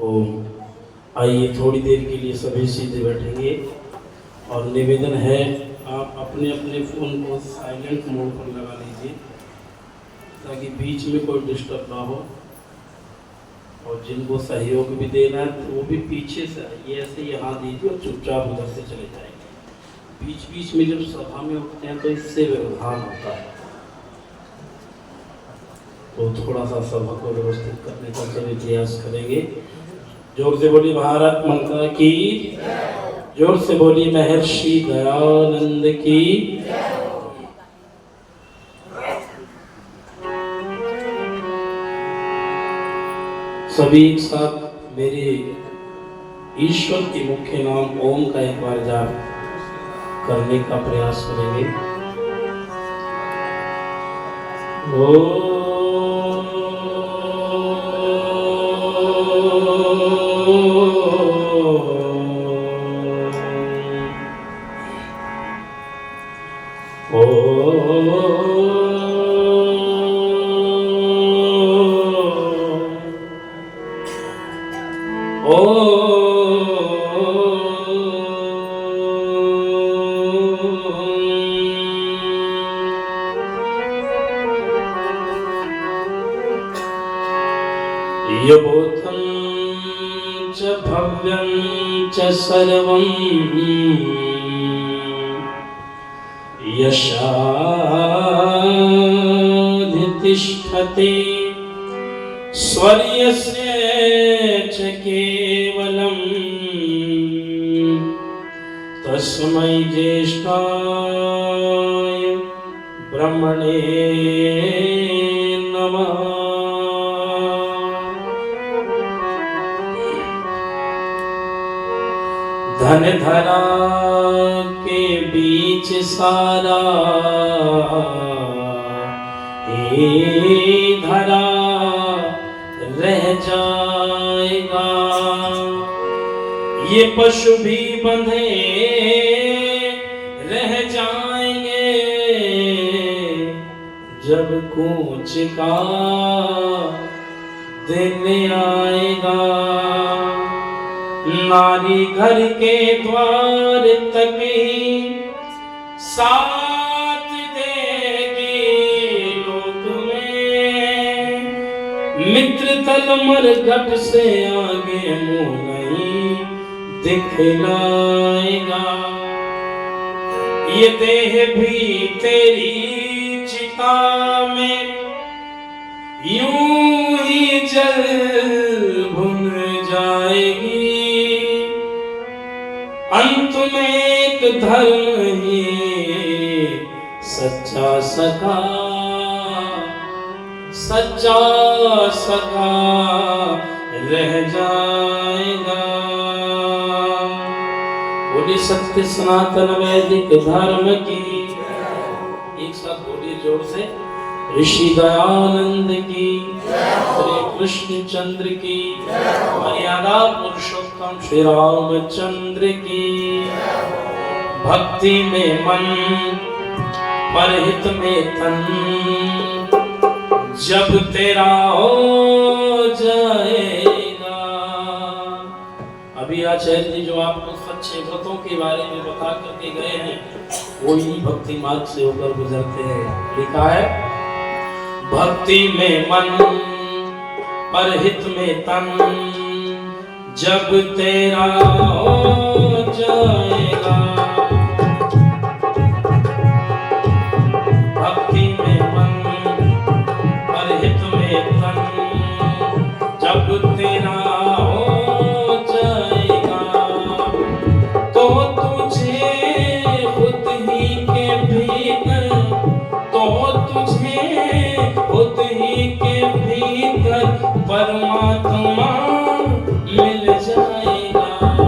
ओम। आइए थोड़ी देर के लिए सभी सीधे बैठेंगे और निवेदन है आप अपने अपने फ़ोन को साइलेंट मोड पर लगा लीजिए ताकि बीच में कोई डिस्टर्ब ना हो। और जिनको सहयोग भी देना है तो वो भी पीछे से आइए, ऐसे यहाँ दीजिए और चुपचाप उधर से चले जाएंगे। बीच बीच में जब सभा में उठते हैं तो इससे व्यवधान होता है, तो थोड़ा सा सभा को व्यवस्थित करने का सभी प्रयास करेंगे। जोर से बोली भारत माता की, जोर से बोली महर्षि दयानंद की। सभी एक साथ मेरे ईश्वर के मुख्य नाम ओम का एक बार जाप करने का प्रयास करेंगे। ओम यबोधं च भव्यं च सर्वं यशाधितिष्ठते स्वर्यस्य च केवलं तस्मै ज्येष्ठाय ब्रह्मणे नमः। धन धरा के बीच सारा ये धरा रह जाएगा, ये पशु भी बंधे रह जाएंगे जब कूच का दिन आएगा। नारी घर के द्वार तक ही साथ देगी लोक में, मित्र तल मरघट से आगे मुंह नहीं दिखलाएगा। ये देह भी तेरी चिता में यूं ही जल भुन जाएगी, अंत में एक धर्म ही सच्चा सखा रह जाएगा। बोली सत्य सनातन वैदिक धर्म की, एक साथ बोलिए जोर से, ऋषि दयानंद की, श्री कृष्ण चंद्र की, मर्यादा पुरुषोत्तम श्री रामचंद्र की। भक्ति में मन परहित में तन जब तेरा हो जाएगा। अभी आचार्य जी जो आपको सच्चे व्रतों के बारे में बता करके गए हैं वो ही भक्ति मार्ग से होकर गुजरते हैं। लिखा है भक्ति में मन परहित में तन जब तेरा हो जाएगा। भक्ति में मन परहित में तन जब तेरा हो जाएगा, तो तुझे खुद ही के भीतर, तो तुझे खुद ही के भीतर परमात्मा मिल जाएगा।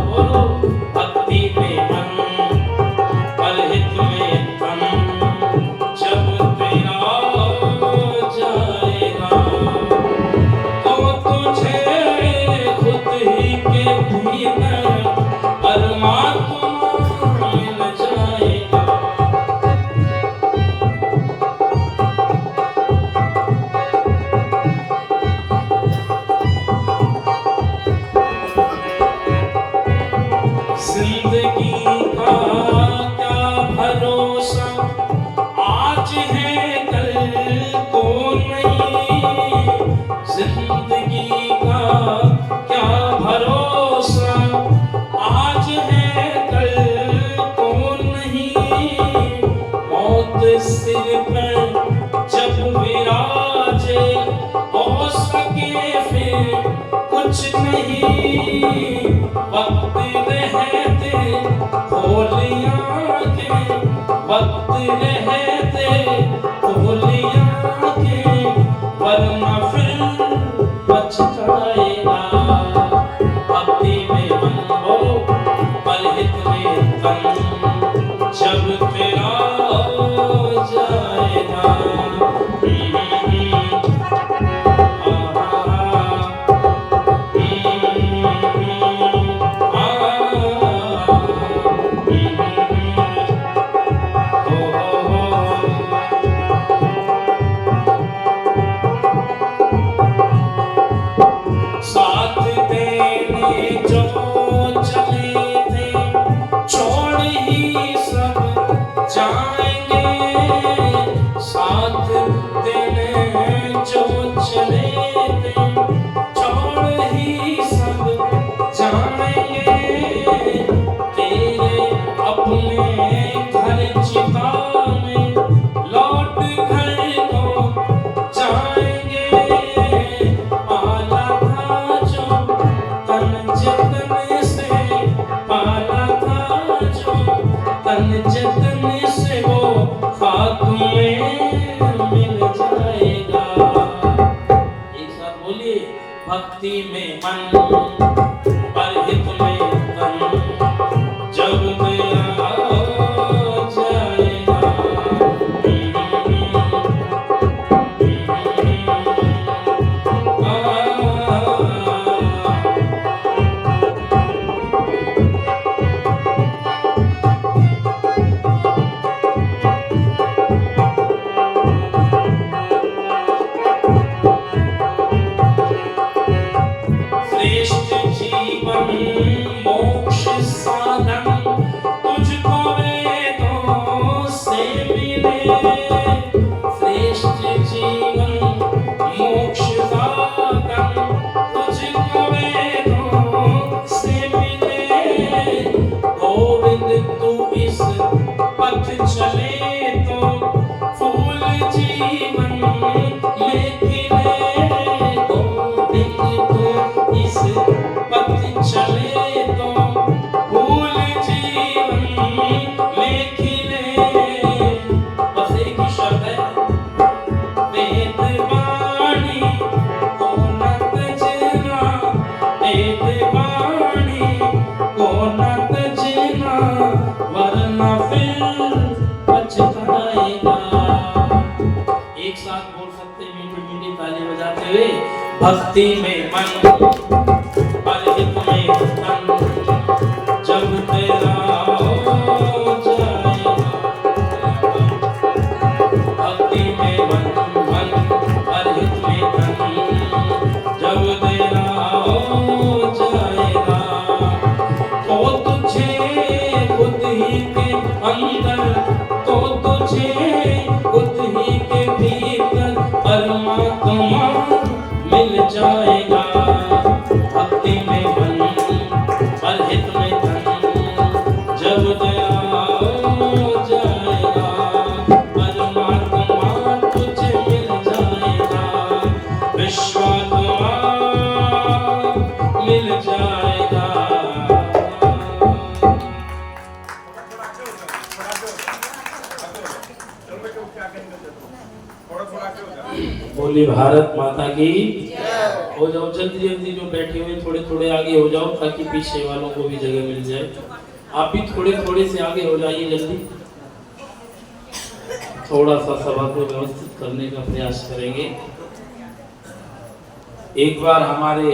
बोलो भक्ति में मन ही वक्त रहते खोलियां के, वक्त रहते खोलियां के, वरना फिर पछताएगा। भक्ति में मन हो परहित में तन, जब तेरा हो जाएगा। साथ देने जो चले थे छोड़ ही सब जाएंगे, साथ देने जो चले थे छोड़ ही सब जाएंगे। तेरे अपने घर चिता में लौट घर को जाएंगे। पाला था जो तन जतन से, पाला था जो तन जतन से, वो खाक में मिल जाएगा। एक साथ बोलिए, भक्ति में मन परहित में तन, जब तेरा हो जाएगा। श्रेष्ठ जीवन मोक्ष साधन तुझको वेदों से मिले। श्रेष्ठ जीवन मोक्ष साधन तुझको वेदों से मिले। गोविंद तू इस पथ चले तो फूल जीवन में खिले। गोविंद तू इस पथ चले तो फूल जीवन में खिले। बस एक ही शब्द है, वेद वाणी को न तजना, वेद वाणी को न तजना, वरना फिर पछताएगा। एक साथ बोल सकते मीठी मीठी ताली बजाते हुए, भक्ति में मन परहित में तन, जब तेरा हो जाएगा। भक्ति में मन परहित में तन, जब तेरा हो जाएगा। तो तुझे खुद ही के अंदर, तो तुझे खुद ही के भीतर परमात्मा मिल जाएगा। भक्ति में मन परहित में तन, जब तेरा हो जाएगा। परमात्मा तुझे मिल जाएगा, विश्वात्मा मिल जाएगा। बोली भारत माता की। हो जाओ जल्दी जल्दी, जो बैठे हुए थोड़े थोड़े आगे हो जाओ, ताकि पीछे वालों को भी जगह मिल जाए। आप भी थोड़े थोड़े से आगे हो जाइए जल्दी। थोड़ा सा सभा को व्यवस्थित करने का प्रयास करेंगे। एक बार हमारे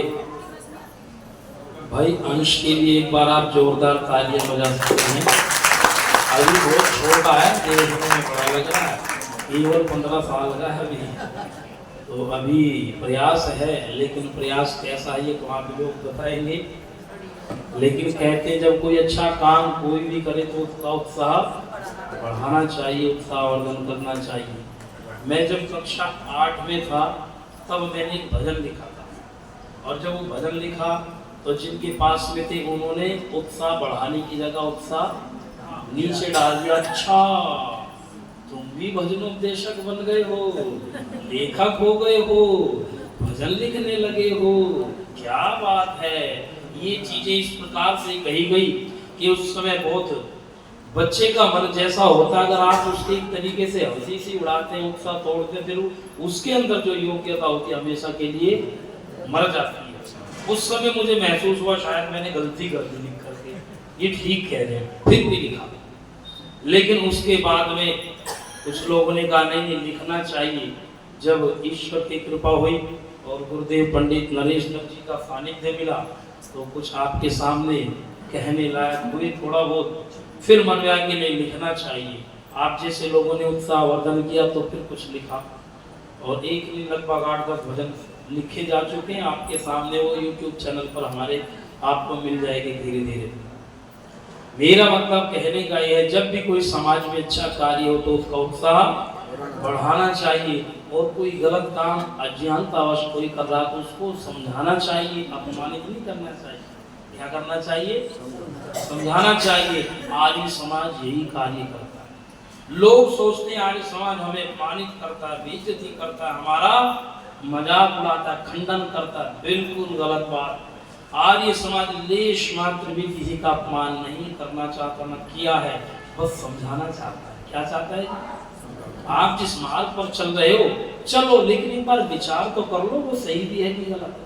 भाई अंश के लिए एक बार आप जोरदार तालियां बजा सकते हैं। अभी बहुत छोटा है, देखने में बड़ा लग रहा है, केवल 15 साल का है अभी, तो अभी प्रयास है, लेकिन प्रयास कैसा है ये तो आप लोग बताएंगे। लेकिन कहते हैं जब कोई अच्छा काम कोई भी करे तो उसका उत्साह बढ़ाना चाहिए, उत्साह वर्धन करना चाहिए। मैं जब कक्षा 8 में था तब मैंने एक भजन लिखा था, और जब वो भजन लिखा तो जिनके पास में थे उन्होंने उत्साह बढ़ाने की जगह उत्साह नीचे डाल दिया। अच्छा तुम भी भजनोपदेशक बन गए हो, लेखक हो गए हो, भजन लिखने लगे हो, क्या क्या बात है। ये चीजें इस प्रकार से कही गई कि उस समय बहुत बच्चे का मन जैसा होता है, अगर आप उसके एक तरीके से हंसी सी उड़ाते हैं, उत्साह तोड़ते, फिर उसके अंदर जो योग्यता होती है हमेशा के लिए मर जाती है। उस समय मुझे महसूस हुआ शायद मैंने गलती कर दी लिख करके, ये ठीक कह रहे हैं, फिर भी लिखा। लेकिन उसके बाद में कुछ लोगों ने कहा नहीं लिखना चाहिए। जब ईश्वर की कृपा हुई और गुरुदेव पंडित नरेश जी का सानिध्य मिला तो कुछ आपके सामने कहने लायक हुए थोड़ा बहुत, फिर मन में आया कि नहीं लिखना चाहिए। आप जैसे लोगों ने उत्साहवर्धन किया तो फिर कुछ लिखा और एक नहीं लगभग 8-10 भजन लिखे जा चुके हैं आपके सामने, वो YouTube चैनल पर हमारे आपको मिल जाएंगे धीरे धीरे। मेरा मतलब कहने का यह है, जब भी कोई समाज में अच्छा कार्य हो तो उसका उत्साह बढ़ाना चाहिए और कोई गलत काम अज्ञानतावश कोई कर रहा तो उसको समझाना चाहिए, अपमानित नहीं करना चाहिए। क्या करना चाहिए? समझाना चाहिए। आर्य समाज यही कार्य करता है। लोग सोचते हैं आर्य समाज हमें अपमानित करता है, बेइज्जती करता है, हमारा मजाक उड़ाता है, खंडन करता है। बिल्कुल गलत बात। आर्य समाज लेश मात्र भी किसी का अपमान नहीं करना चाहता, न किया है, बस समझाना चाहता है। क्या चाहता है? आप जिस मार्ग पर चल रहे हो चलो, लेकिन एक बार विचार तो कर लो वो सही भी है कि गलत है।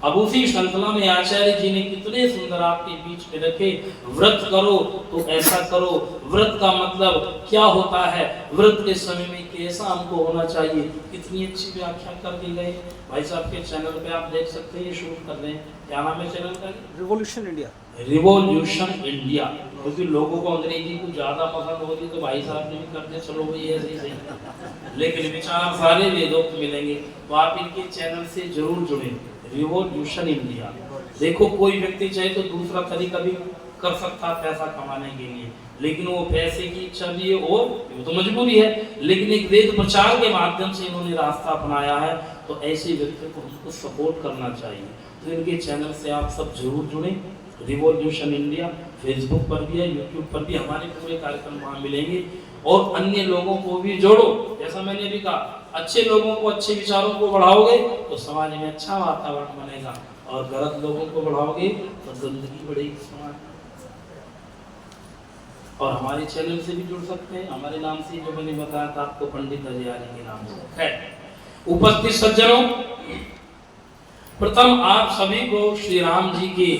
अब उसी श्रृंखला में आचार्य जी ने कितने सुंदर आपके बीच में रखे, व्रत करो तो ऐसा करो। व्रत का मतलब क्या होता है, व्रत के समय में कैसा हमको होना चाहिए, कितनी अच्छी व्याख्या कर दी गई। भाई साहब के चैनल पे आप देख सकते हैं, ये शूट कर रहे हैं। क्या नाम है चैनल का? Revolution India. Revolution India. क्योंकि लोगों को अंग्रेजी को ज्यादा पसंद होती तो भाई साहब ने भी कर दिया, चलो भाई ऐसे ही सही। लेकिन विचार सारे वेदोक्त मिलेंगे, तो आप इनके चैनल से जरूर जुड़े। Revolution India. देखो कोई व्यक्ति चाहे तो दूसरा तरीका भी कर सकता है पैसा कमाने के लिए, लेकिन वो पैसे की इच्छा भी है और वो तो मजबूरी है, लेकिन एक वेद प्रचार के माध्यम से इन्होंने रास्ता अपनाया है, तो ऐसे व्यक्ति को हमको सपोर्ट करना चाहिए। तो इनके चैनल से आप सब जरूर जुड़ें। रिवॉल्यूशन इंडिया फेसबुक पर भी है, यूट्यूब पर भी हमारे पूरे कार्यक्रम वहाँ मिलेंगे। और अन्य लोगों को भी जोड़ो। जैसा मैंने भी कहा, अच्छे लोगों को, अच्छे विचारों को बढ़ाओगे तो समाज में अच्छा वातावरण बनेगा, और गलत लोगों को बढ़ाओगे तो गंदगी बढ़ेगी समाज। और हमारे चैनल से भी जुड़ सकते हैं, हमारे नाम से जो मैंने बताया था आपको, पंडित अजयारी के नाम से है। उपस्थित सज्जनों, प्रथम आप सभी को श्री राम जी की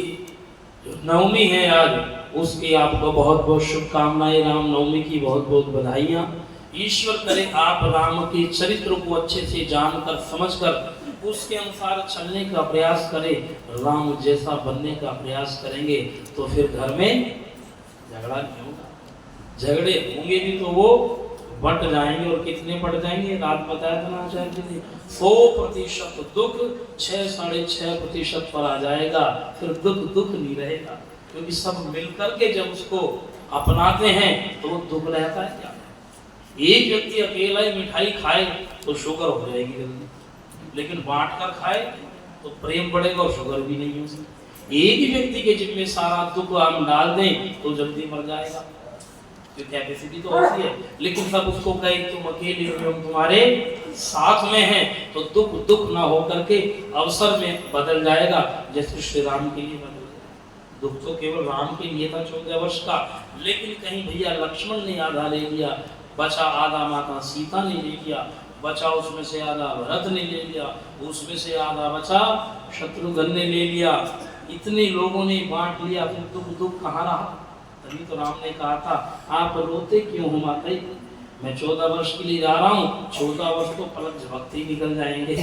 नवमी है आज, उसकी आपको बहुत बहुत शुभकामनाएं। राम नवमी की बहुत बहुत बधाइयाँ। ईश्वर करे आप राम के चरित्र को अच्छे से जानकर समझकर उसके अनुसार चलने का प्रयास करें। राम जैसा बनने का प्रयास करेंगे तो फिर घर में झगड़ा नहीं होगा। झगड़े होंगे भी तो वो बट जाएंगे, और कितने बट जाएंगे? रात बताया था ना आचार्य जी ने, 100% दुख 6-6.5% पर आ जाएगा, फिर दुख नहीं रहेगा। क्योंकि सब मिलकर के जब उसको अपनाते हैं तो वो दुख रहता है क्या? एक व्यक्ति अकेला ही मिठाई खाए तो शुगर हो जाएगी जल्दी, लेकिन बांट कर खाए तो प्रेम बढ़ेगा और शुगर भी नहीं हो सकती। एक ही व्यक्ति के जिम्मे सारा दुख हम डाल दें तो जल्दी मर जाएगा, तो कैपेसिटी तो होती है। लेकिन सब उसको कहे तुम अकेले हो, हम तुम्हारे साथ में हैं, तो दुख ना हो करके अवसर में बदल जाएगा। जैसे श्री राम के लिए बदल, दुख तो केवल राम के लिए था 14 वर्ष का, लेकिन कहीं भैया लक्ष्मण ने आधा ले लिया, बचा आधा माता सीता ने ले लिया, बचा उसमें से आधा भरत ने ले लिया, उसमें से आधा बचा शत्रुघ्न ने ले लिया। इतने लोगों ने बांट लिया, फिर दुख कहाँ रहा? तभी तो राम ने कहा था, आप रोते क्यों हो माता? मैं 14 वर्ष के लिए जा रहा हूँ, 14 वर्ष तो पलक झपकते ही निकल जाएंगे।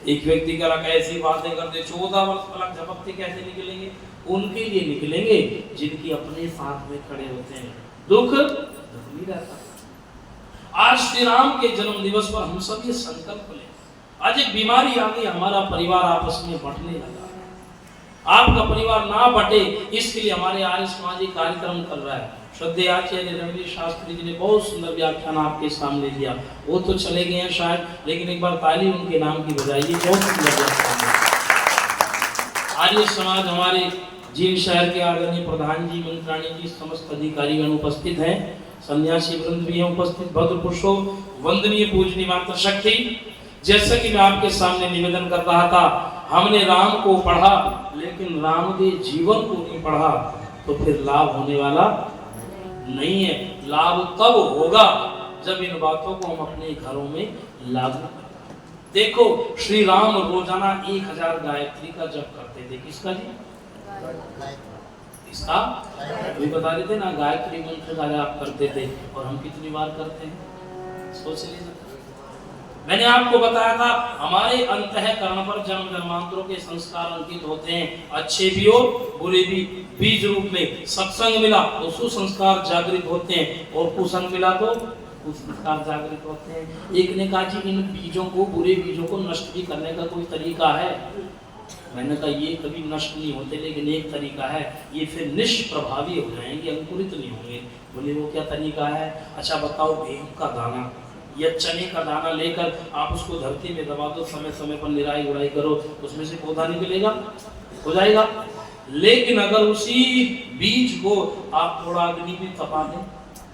एक व्यक्ति का ऐसी बातें करते, 14 वर्ष पलक झपकते कैसे निकलेंगे? उनके लिए निकलेंगे जिनकी अपने साथ में खड़े होते हैं। दुख नहीं रहता। आज श्री राम के जन्म दिवस पर हम सब ये संकल्प लें। आज एक बीमारी आ गई, हमारा परिवार आपस में बंटने लगा। आपका परिवार ना बटे, इसके लिए हमारे आर्य समाज एक कार्यक्रम कर रहा है। श्रद्धेय आचार्य रविंद्र शास्त्री जी ने बहुत सुंदर व्याख्यान आपके सामने दिया। वो तो चले गए हैं शायद, लेकिन एक बार ताली उनके नाम की बजाइए। बहुत सुंदर व्याख्यान। आर्य समाज हमारे जींद शहर के आदरणीय प्रधान जी, मंत्राणी जी, समस्त अधिकारीगण उपस्थित हैं, सन्यासी वृंद भी हैं उपस्थित, भद्र पुरुषों, वंदनीय पूजनीय मातृशक्ति। जैसा कि मैं आपके सामने निवेदन कर रहा था, हमने राम को पढ़ा लेकिन राम के जीवन को नहीं पढ़ा तो फिर लाभ होने वाला नहीं है। लाभ तब होगा जब इन बातों को हम अपने घरों में लागू करें। देखो श्री राम रोजाना 1000 गायत्री का जप करते थे। किसका जी? इसका भी बता रहे थे ना, गायत्री मंत्र का जाप करते थे। और हम कितनी बार करते हैं सोच लीजिए। मैंने आपको बताया था हमारे अंतःकरण पर जन्म जन्मांतरों के संस्कार अंकित होते हैं, अच्छे भी हो बुरे भी। बीज रूप में सत्संग मिला तो सुसंस्कार जागृत होते हैं और कुसंग मिला तो कुसंस्कार जागृत होते हैं। एक ने कहा जी इन बीजों को, बुरे बीजों को नष्ट भी करने का कोई तरीका है? मैंने कहा ये कभी नष्ट नहीं होते लेकिन एक तरीका है, ये फिर निष्प्रभावी हो जाएंगे, अंकुरित नहीं होंगे। बोले वो क्या तरीका है? अच्छा बताओ, गेहूं का दाना या चने का दाना लेकर आप उसको धरती में दबा दो, समय समय पर निराई गुड़ाई करो, उसमें से पौधा निकलेगा, हो जाएगा। लेकिन अगर उसी बीज को आप थोड़ा अग्नि में तपा दें,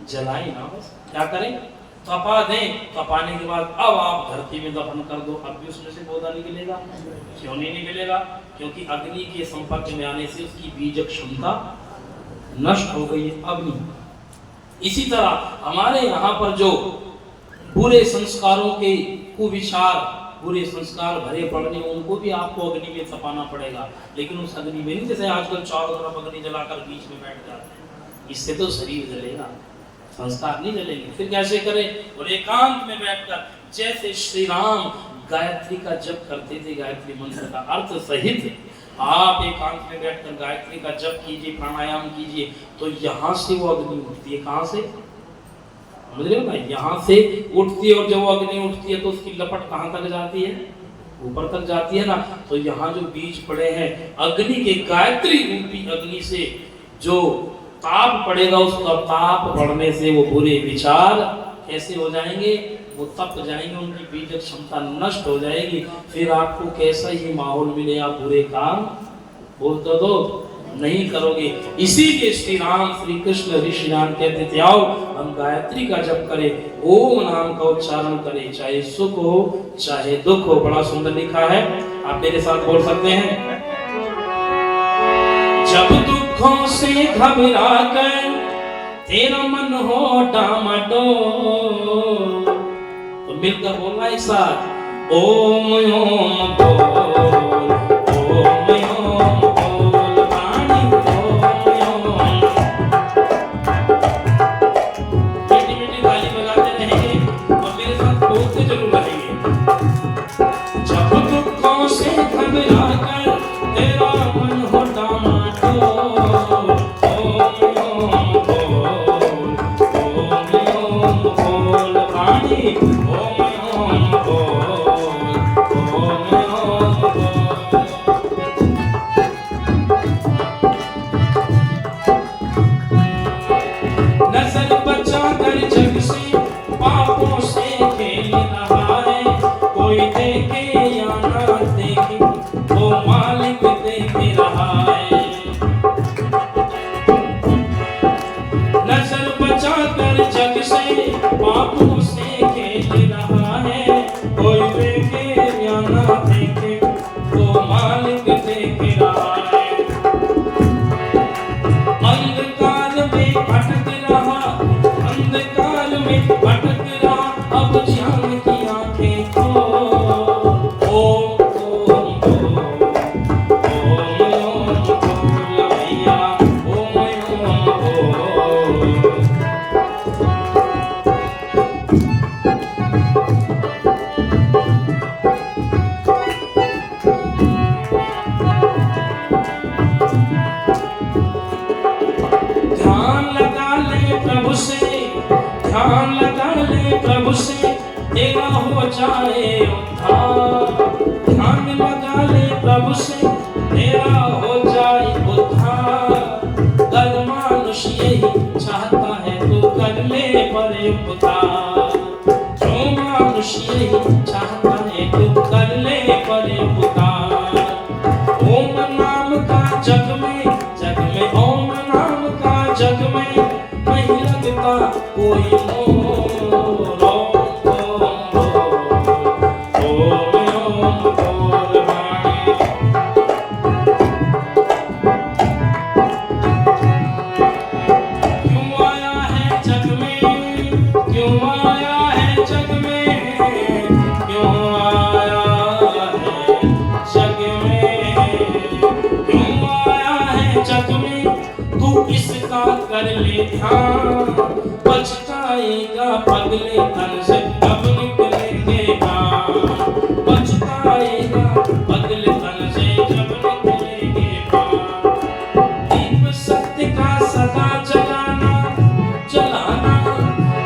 जलाएं ना, बस क्या करें, तपा दें, तपाने के बाद अब आप धरती में दफन कर दो, अब भी उसमें से पौधा निकलेगा? क्यों नहीं निकलेगा? क्योंकि अग्नि के संपर्क में आने से उसकी बीज क्षमता नष्ट हो गई है, अब नहीं। इसी तरह हमारे यहाँ पर जो बुरे संस्कारों के कुविचार, बुरे संस्कार भरे पड़ने, उनको भी आपको अग्नि में तपाना पड़ेगा। लेकिन उस अग्नि में नहीं जैसे आजकल चारों तरफ अग्नि जलाकर बीच में बैठ जाते हैं, इससे तो शरीर जलेगा, संस्कार नहीं जलेंगे। फिर कैसे करें? और एकांत में बैठकर जैसे श्री राम गायत्री का जप करते थे, गायत्री मंत्र का अर्थ सहित आप एकांत में बैठकर गायत्री का जप कीजिए, प्राणायाम कीजिए, तो यहाँ से वो अग्नि उठती है। कहाँ से? समझ रहे हो ना, यहाँ से उठती है। और जब वो अग्नि उठती है तो उसकी लपट कहाँ तक जाती है? ऊपर तक जाती है ना। तो यहाँ जो बीज पड़े हैं अग्नि के, गायत्री रूपी अग्नि से जो ताप पड़ेगा, उसका ताप पड़ने से वो बुरे विचार कैसे हो जाएंगे? वो तप जाएंगे, उनकी बीज क्षमता नष्ट हो जाएगी। फिर आपको कैसा ही माहौल मिले, आप बुरे काम बोल तो नहीं करोगे। इसीलिए श्री राम, श्री कृष्ण, ऋषि राम कहते थे आओ हम गायत्री का जप करें, ओम नाम का उच्चारण करें, चाहे सुख हो चाहे दुख हो। बड़ा सुंदर लिखा है, आप मेरे साथ बोल सकते हैं। जब दुखों से घबरा कर तेरा मन हो डामाडोल, तो मिलकर बोलना एक साथ, ओम ओम बोल, ओम ओम बोल, वाणी ओम ओम। मीठी मीठी ताली बजाते रहेंगे और मेरे साथ बोलते जरूर रहेंगे। जब दुखों से घबरा कर तेरा मन हो डामाडोल, नजर बचा कर जग से पापों से खेल रहा है, कोई देखे या ना देखे वो मालिक देख रहा है। नजर बचा कर जग से पापों से खेल रहा है, कोई देखे या ना देखे वो मालिक देख रहा है। अंधकार में भटक रहा, अंधकार में भटक रहा, अब ज्ञान की आंखें खोल। ओम ओम ओम ओम ओम भैया, ओम ओम ओम। ध्यान लगा ले प्रभु से, ध्यान लगा ले प्रभु से, तेरा हो जाए उद्धार। ध्यान लगा ले प्रभु से, तेरा हो जाए उद्धार। कर मानुष यही चाहता है तो कर ले बड़े उपकार। जो मानुष यही चाहता है तो कर ले बड़े उपकार। ओम नाम का जग में ओम नाम का जग में नहीं लगता कोई मोर। ओम ओम ओम ओम ओम बोल वाणी कर ले ध्यान, पछताएगा पगले तन से कब निकलेंगे प्राण, पछताएगा पगले तन से जब निकलेंगे प्राण। दीप सत्य का सदा जलाना, जलाना,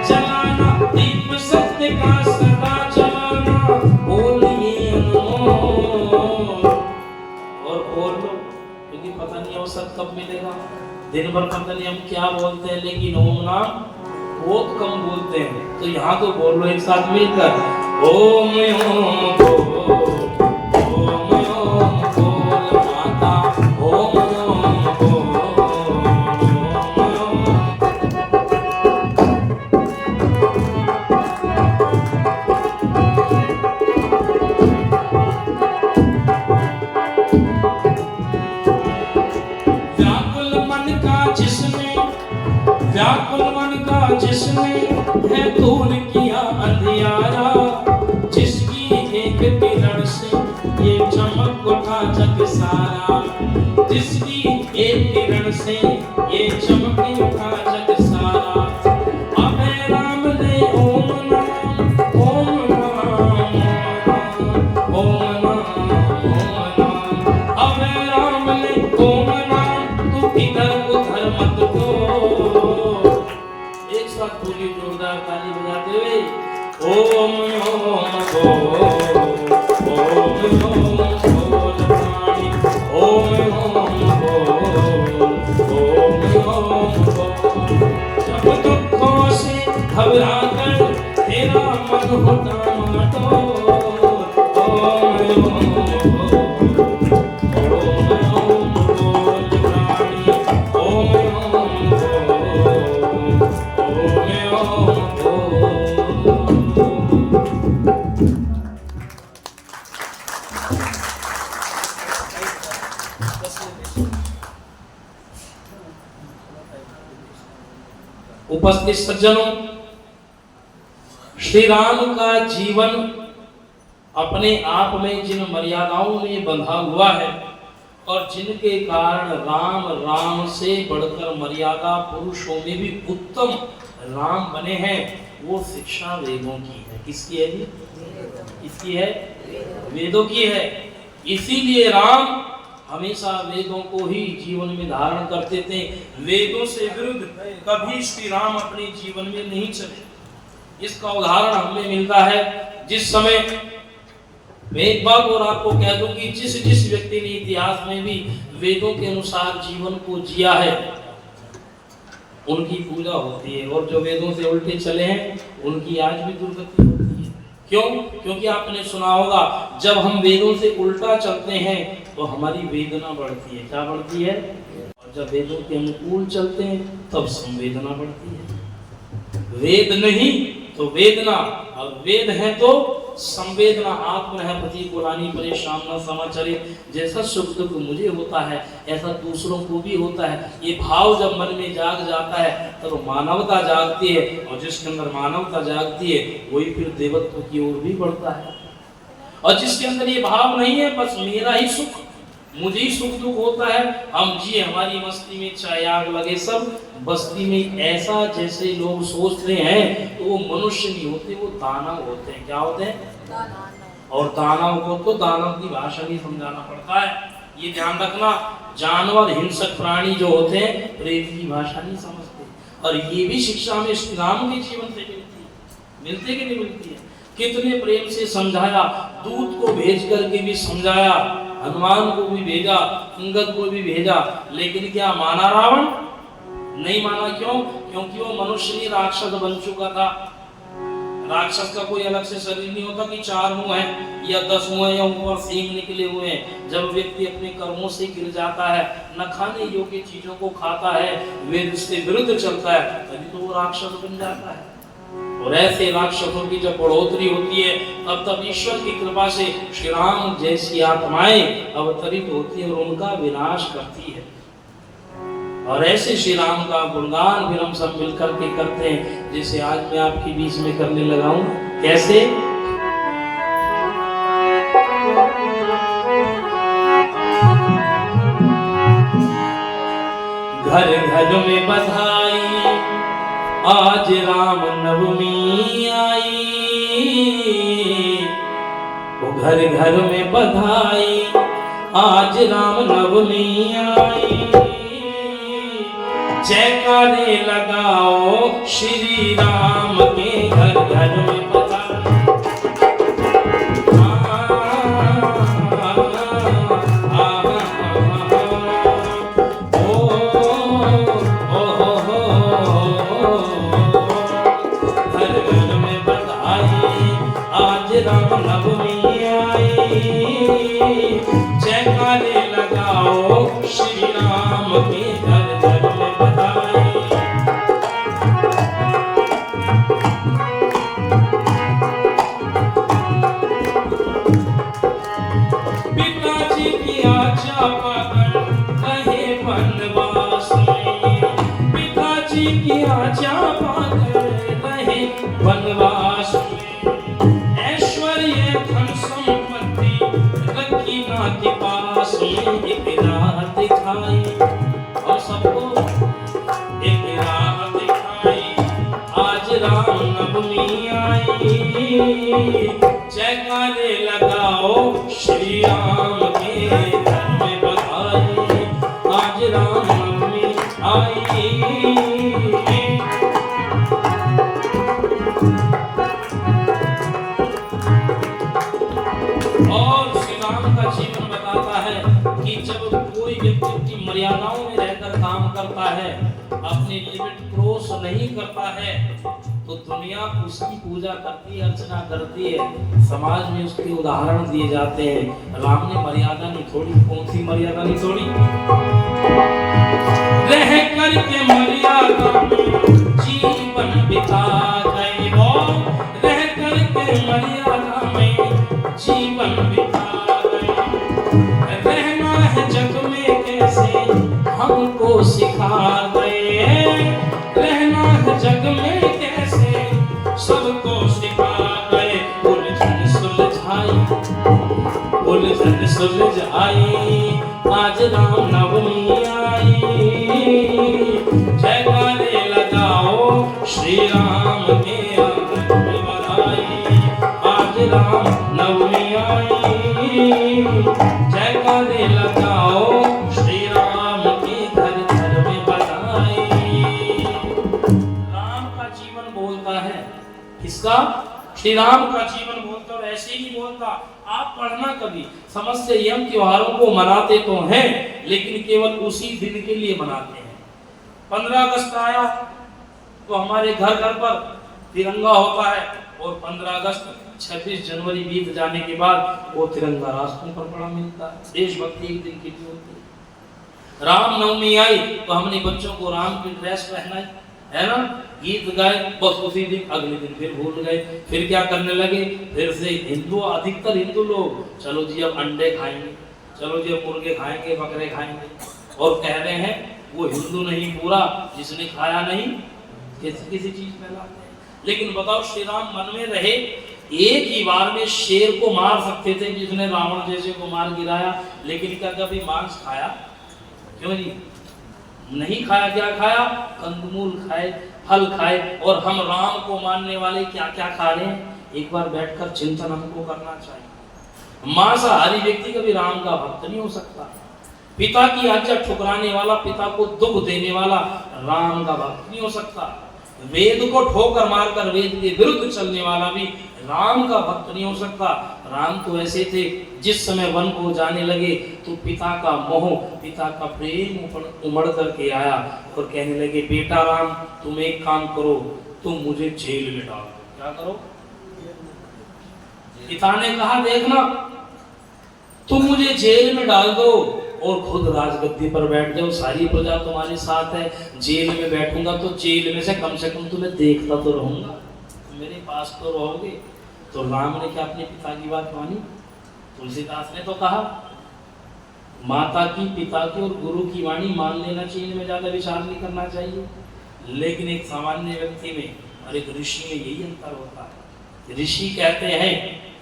जलाना, दीप सत्य का सदा जलाना, बोलिए अनमोल। और बोल लो, क्योंकि पता नहीं अवसर कब मिलेगा। दिन भर पता नहीं हम क्या बोलते हैं, लेकिन ओम नाम बहुत कम बोलते हैं। तो यहाँ तो बोल लो एक साथ मिलकर, ओम ओम बोल, ओम ओम बोल माता, ओम ओम बोल, ओम ओम। व्याकुल मन का जिसने, व्याकुल मन का जिसने है दूर किया अंधियारा, जिसकी एक किरण से ये चमक उठा जग सारा, जिसकी एक किरण से ये चमक उठा जग सारा। अभय राम ने ओम नाम, ओम नाम, ओम नाम, ओम नाम, अभय राम ने ओम नाम, तू इधर उधर मत को। एक साथ पूरी जोरदार ताली बजाते हुए, ओम ओम बोल, ओम ओम बोल प्राणी, ओम ओम बोल, ओम ओम बोल। जब दुखों से घबरा कर तेरा मन होता मातोर, ओम ओम बोल, ओम ओम बोल प्राणी, ओम ओम बोल, ओम ओम बोल। उपस्थित सज्जनों, श्री राम का जीवन अपने आप में जिन मर्यादाओं में बंधा हुआ है और जिनके कारण राम राम से बढ़कर मर्यादा पुरुषों में भी उत्तम राम बने हैं, वो शिक्षा वेदों की है। किसकी है जी? किसकी है? वेदों की है। इसीलिए राम हमेशा वेदों को ही जीवन में धारण करते थे। वेदों से विरुद्ध कभी श्री राम अपने जीवन में नहीं चले। इसका उदाहरण हमें मिलता है, जिस समय मैं एक बात और आपको कह दूं कि जिस व्यक्ति ने इतिहास में भी वेदों के अनुसार जीवन को जिया है, उनकी पूजा होती है, और जो वेदों से उल्टे चले हैं उनकी आज भी दुर्गति होती है। क्यों? क्योंकि आपने सुना होगा, जब हम वेदों से उल्टा चलते हैं तो हमारी वेदना बढ़ती है। क्या बढ़ती है? और जब वेदों के अनुकूल चलते हैं तब संवेदना बढ़ती है। वेद नहीं तो वेदना, और वेद है तो संवेदना। आत्म है पति पुरानी परेशान न समाचारित। जैसा सुख दुख मुझे होता है ऐसा दूसरों को भी होता है। ये भाव जब मन में जाग जाता है तब तो मानवता जागती है, और जिसके अंदर मानवता जागती है वही फिर देवत्व की ओर भी बढ़ता है। और जिसके अंदर ये भाव नहीं है, बस मेरा ही सुख, मुझे ही सुख दुख होता है, हम जी हमारी मस्ती में चाहे आग लगे सब बस्ती में, ऐसा जैसे लोग सोचते हैं तो वो मनुष्य नहीं होते, वो दानव होते हैं। क्या होते हैं? और दानव को तो दानव की भाषा भी समझाना पड़ता है। ये ध्यान रखना, जानवर हिंसक प्राणी जो होते हैं प्रेम की भाषा नहीं समझते। और ये भी शिक्षा में श्री राम के जीवन से मिलती है। मिलती कि नहीं मिलती है? कितने प्रेम से समझाया, दूत को भेज करके भी समझाया, हनुमान को भी भेजा, अंगद को भी भेजा, लेकिन क्या माना रावण? नहीं माना। क्यों? क्योंकि वो मनुष्य नहीं राक्षस बन चुका था। राक्षस का कोई अलग से शरीर नहीं होता कि 4 मुंह है या 10 मुंह है या ऊपर सींग निकले हुए हैं। जब व्यक्ति अपने कर्मों से गिर जाता है, न खाने योग्य चीजों को खाता है, वेद से विरुद्ध चलता है, तभी तो वो राक्षस बन जाता है। और ऐसे राक्षसों की जब बढ़ोतरी होती है तब ईश्वर की कृपा से श्री राम जैसी आत्माएं अवतरित होती है और उनका विनाश करती है। और ऐसे श्री राम का गुणगान फिर हम सब मिलकर के करते हैं, जिसे आज मैं आपके बीच में करने लगा हूं। कैसे? घर घर में बधाई, आज राम नवमी आई। वो घर घर में बधाई, आज राम नवमी आई। जयकारे लगाओ श्री राम के, घर घर में बधाई। राम नवमी आई, जयकारे लगाओ श्री राम के, घर घर में बधाई। पिताजी की आज्ञा पाकर रहे वनवास में, पिताजी की आज्ञा पाकर रहे वनवास में। धन संपत्ति रखी नाथ के पास में, एक राह दिखाई और सबको एक राह दिखाई। आज राम नवमी आई, जयकारे लगाओ श्री राम के, घर में बधाई। आज राम नवमी आई। और श्री राम का जीवन बताता है कि जब कोई व्यक्ति अपनी मर्यादाओं में रहकर काम करता है, अपनी लिमिट क्रॉस नहीं करता है, तो दुनिया उसकी पूजा करती है, अर्चना करती है। समाज में उसके उदाहरण दिए जाते हैं। राम ने मर्यादा नहीं छोड़ी। कौन सी मर्यादा नहीं छोड़ी? रह करके मर्यादा में जीवन बिता गए वो, रह करके मर्यादा में जीवन बिता गए। रहना है जग में कैसे हमको सिखा गए, रहना है जग में कैसे सबको सिखा गए। उलझन सुलझाई, उलझन सुलझाई, आज राम नवमी आई। जयकारे लगाओ श्री राम के, आंगन में बधाई। आज राम नवमी आई, जयकारे लगाओ श्री राम के, घर घर में बधाई। राम का जीवन बोलता है, किसका? श्री राम का जीवन बोलता। और ऐसे ही बोलता। आप पढ़ना कभी, समस्त यम त्योहारों को मनाते तो हैं, लेकिन केवल उसी दिन के लिए मनाते हैं। 15 अगस्त आया तो हमारे घर घर पर तिरंगा होता है, और 15 अगस्त 26 जनवरी बीत जाने के बाद वो तिरंगा रास्तों पर पड़ा मिलता है। देशभक्ति एक दिन की होती है। राम नवमी आई तो हमने बच्चों को राम की ड्रेस पहनाई, है ना, गीत गाए, बस उसी दिन अगले दिन फिर भूल गए। फिर क्या करने लगे? फिर से हिंदू, अधिकतर हिंदू लोग, चलो जी अब अंडे खाएंगे, चलो जी अब मुर्गे खाएंगे, बकरे खाएंगे, और कह रहे हैं वो हिंदू नहीं पूरा जिसने खाया नहीं किसी किसी चीज में लाते हैं। लेकिन बताओ, श्री राम मन में रहे, एक ही बार में शेर को मार सकते थे जिसने रावण जैसे को मार गिराया, लेकिन क्या कभी मांस खाया? क्यों जी नहीं खाया? क्या खाया? कंदमूल खाए, फल खाए। और हम राम को मानने वाले क्या क्या खा रहे हैं, एक बार बैठकर चिंतन हमको करना चाहिए। मांसाहारी व्यक्ति कभी राम का भक्त नहीं हो सकता। पिता की आज्ञा ठुकराने वाला, पिता को दुख देने वाला राम का भक्त नहीं हो सकता। वेद को ठोकर मारकर वेद के विरुद्ध चलने वाला भी राम का भक्त नहीं हो सकता। राम तो ऐसे थे, जिस समय वन को जाने लगे तो पिता का मोह, पिता का प्रेम उमड़ करके आया और कहने लगे, बेटा राम तुम एक काम करो, तुम मुझे जेल में डाल दो। क्या करो? पिता ने कहा, देखना तुम मुझे जेल में डाल दो और खुद राजगद्दी पर बैठ जाओ, सारी प्रजा तुम्हारे साथ है। जेल में बैठूंगा तो जेल में से कम तुम्हें देखता तो रहूंगा, मेरे पास तो रहोगे। तो राम ने क्या अपने पिता की बात मानी? तुलसीदास ने तो कहा, माता की, पिता की और गुरु की वाणी मान लेना चाहिए, में ज्यादा विचार नहीं करना चाहिए। लेकिन एक सामान्य व्यक्ति में और एक ऋषि में यही अंतर होता है। ऋषि कहते हैं,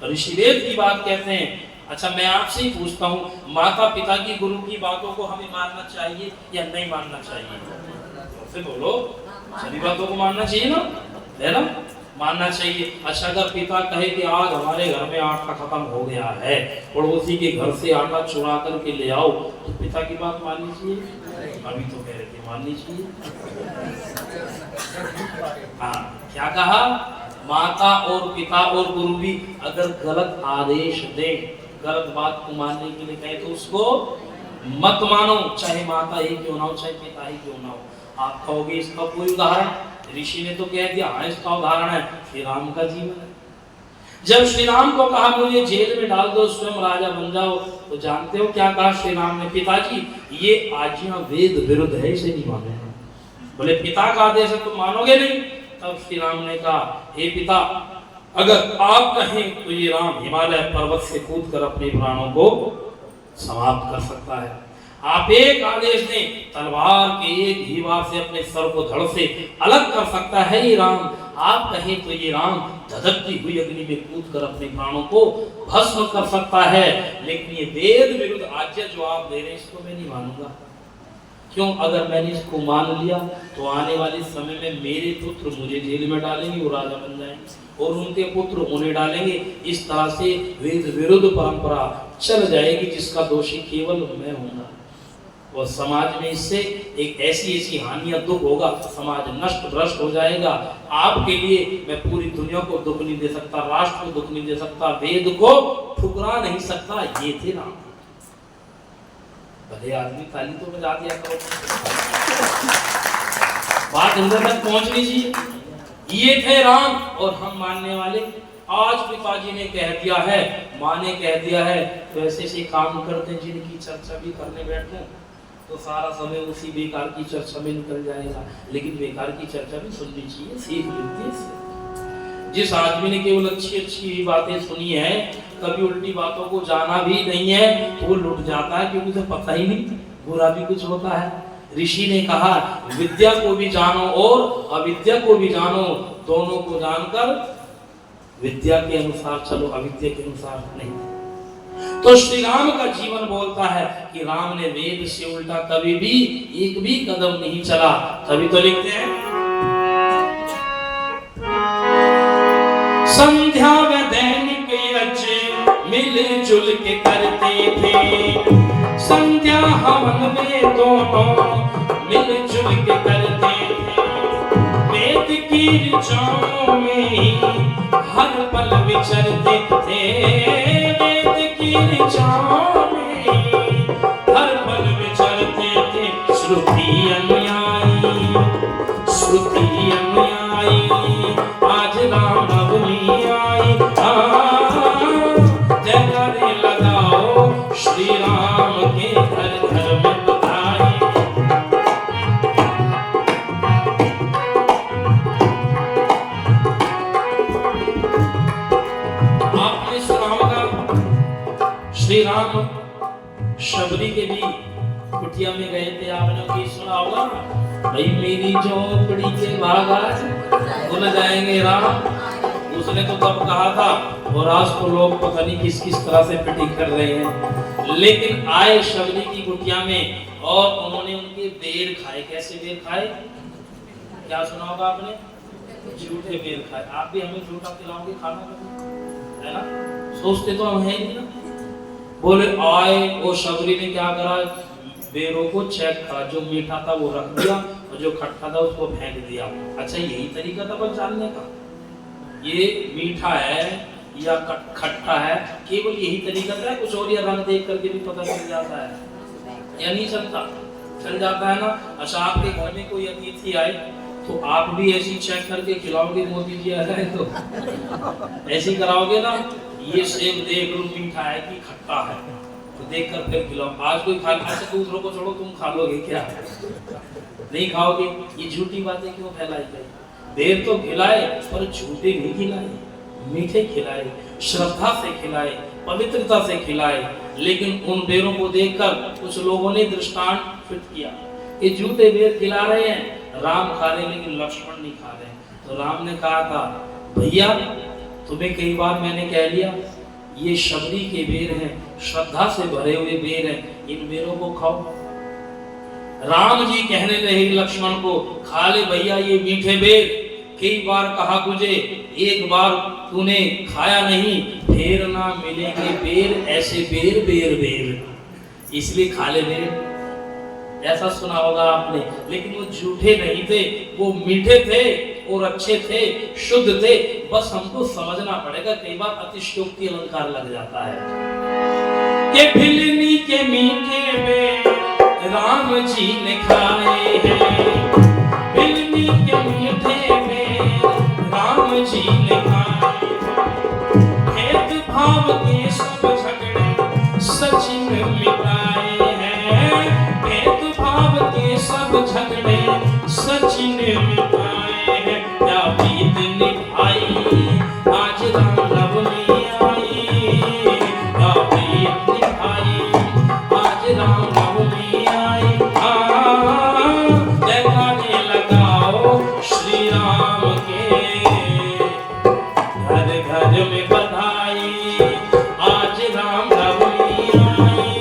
ऋषि वेद की बात कहते हैं, अच्छा मैं आपसे ही पूछता हूँ, माता पिता की गुरु की बातों को हमें मानना चाहिए या नहीं मानना चाहिए? फिर बोलो, सभी बातों को मानना चाहिए ना, है ना? मानना चाहिए। अच्छा अगर पिता कहे कि आज हमारे घर में आटा खत्म हो गया है, पड़ोसी के घर से आटा चुरा करके ले आओ, तो पिता की बात माननी चाहिए? अभी तो कह रहे थे माननी चाहिए। हाँ, क्या कहा? माता और पिता और गुरु भी अगर गलत आदेश दे, गलत बात को मानने के लिए कहे, तो उसको मत मानो, चाहे माता ही क्यों ना हो, चाहे पिता ही क्यों ना हो। आप कहोगे इसका कोई उदाहरण? ऋषि ने तो कह दिया, हाँ इसका उदाहरण है श्री राम का जीवन है। जब श्री राम को कहा मुझे जेल में डाल दो, स्वयं राजा बन जाओ, तो जानते हो क्या कहा श्री राम ने? पिताजी ये आज्ञा वेद विरुद्ध है, इसे नहीं मानोगे। बोले पिता का आदेश है तो मानोगे नहीं? तब श्री राम ने कहा, हे पिता, अगर आप कहें तो ये राम हिमालय पर्वत से कूद कर अपने प्राणों को समाप्त कर सकता है। आप एक आदेश दें, तलवार के एक ही वार से अपने सर को धड़ से अलग कर सकता है ये राम। आप कहें तो ये राम धधकती हुई अग्नि में कूद कर अपने प्राणों को भस्म कर सकता है। लेकिन ये वेद विरुद्ध आज्ञा जो आप दे रहे हैं, इसको मैं नहीं मानूंगा। क्यों? अगर मैंने इसको मान लिया तो आने वाले समय में मेरे पुत्र मुझे जेल में डालेंगे, वो राजा बन जाएंगे, और उनके पुत्र उन्हें डालेंगे। इस तरह से वेद विरुद्ध परंपरा चल जाएगी, जिसका दोषी केवल मैं हूँगा। और समाज में इससे एक ऐसी हानियां, दुख होगा, समाज नष्ट भ्रष्ट हो जाएगा। आपके लिए मैं पूरी दुनिया को दुख नहीं दे सकता, राष्ट्र को दुख नहीं दे सकता, वेद को ठुकरा नहीं सकता। ये थे राम। भले आदमी ताली तो बजा दिया करो, बात अंदर तक पहुंचनी चाहिए। ये थे राम, और हम मानने वाले। आज पिताजी ने कह दिया है, माँ ने कह दिया है, तो ऐसे काम करते हैं जिनकी चर्चा भी करने बैठे तो सारा समय उसी बेकार की चर्चा में निकल जाएगा। लेकिन बेकार की चर्चा भी सुननी चाहिए, सीख मिलती है इससे। जिस आदमी ने केवल अच्छी बातें सुनी है, कभी उल्टी बातों को जाना भी नहीं है, वो लुट जाता है, क्योंकि उसे पता ही नहीं बुरा भी कुछ होता है। ऋषि ने कहा, विद्या को भी जानो और अविद्या को भी जानो, दोनों को जानकर विद्या के अनुसार चलो, अविद्या के अनुसार नहीं। तो श्री राम का जीवन बोलता है कि राम ने वेद से उल्टा कभी भी एक भी कदम नहीं चला। तभी तो लिखते हैं, संध्या व दैनिक यज्ञ मिलजुल के करते थे, संध्या हवन में दोनों मिलजुल के करते थे, वेद की ऋचाओं में ही हर पल विचरते थे, वेद की ऋचाओं में हर पल विचरते थे, श्रुति अनुयायी, श्रुति अनुयायी, आज राम नवमी आई, जयकारे लगाओ श्री राम के घर घर में बधाई। आपने सुना होगा, श्री राम शबरी के भी कुटिया में गए थे, आपने भी सुना होगा, भाई मेरी झोपड़ी के बाग आज भूल जाएंगे राम। उसने तो तब कहा था, और आज तो लोग पता नहीं किस किस तरह से पिटी कर रहे हैं। लेकिन आए शबरी की कुटिया में, और उन्होंने उनके बेर खाए। कैसे बेर खाए? क्या सुना होगा आपने? झूठे बेर खाए। आप भी हमें झूठा खिलाओगे खाना कभी, है ना? सोचते तो हम है नहीं ना। बोले आए, वो शबरी ने क्या करा, बेरों को चेक करा, जो मीठा था वो रख दिया, और जो खट्टा था उसको फेंक दिया। अच्छा यही तरीका था पहचानने का, ये मीठा है या खट्टा है, केवल यही तरीका था? कुछ और या रंग देख करके भी पता चल जाता है या नहीं चलता? चल जाता है ना। अच्छा आपके घर में कोई अतिथि आए तो आप भी ऐसी चेक करके खिलाओगे, मोदी जी आए तो ऐसे कराओगे ना, ये सेब देख लो मीठा है कि खट्टा है, तो देख कर फिर खिलाओ। आज कोई खा, अच्छा दूसरों को छोड़ो, तुम खा लोगे क्या? नहीं खाओगे। ये झूठी बातें क्यों फैलाई गई? देर तो खिलाए पर झूठे नहीं खिलाए, मीठे खिलाए, श्रद्धा से खिलाए, पवित्रता से खिलाए। लेकिन उन बेरों को देखकर कुछ लोगों ने दृष्टांत फिट किया, ये झूठे बेर खिला रहे हैं, राम खा रहे लेकिन लक्ष्मण नहीं खा रहे। तो राम ने कहा था, भैया तुम्हें कई बार मैंने कह लिया ये शबरी के बेर हैं, श्रद्धा से भरे हुए बेर हैं, इन बेरों को खाओ। राम जी कहने लगे लक्ष्मण को, खा ले भैया ये मीठे बेर। कई बार कहा तुझे, एक बार तूने खाया नहीं, फिर ना मिलेंगे बेर ऐसे बेर बेर बेर, इसलिए खा ले बेर। ऐसा सुना होगा आपने, लेकिन वो झूठे नहीं थे, वो मीठे थे और अच्छे थे, शुद्ध थे। बस हमको समझना पड़ेगा, कई बार अतिशयोक्ति अलंकार लग जाता है कि भिलनी के मीठे बेर राम जी ने खाए हैं, भिलनी के मीठे बेर राम जी ने खाए, भेद भाव के सब झगड़े सचिन मिटाए हैं, भेद भाव के सब झगड़े सचिन मिटाए हैं। क्या प्रीत निभाई आज राम नवमी आई, क्या प्रीत निभाई आज राम नवमी आई। जयकारे लगाओ श्री राम के, घर घर में बधाई आज राम नवमी आई।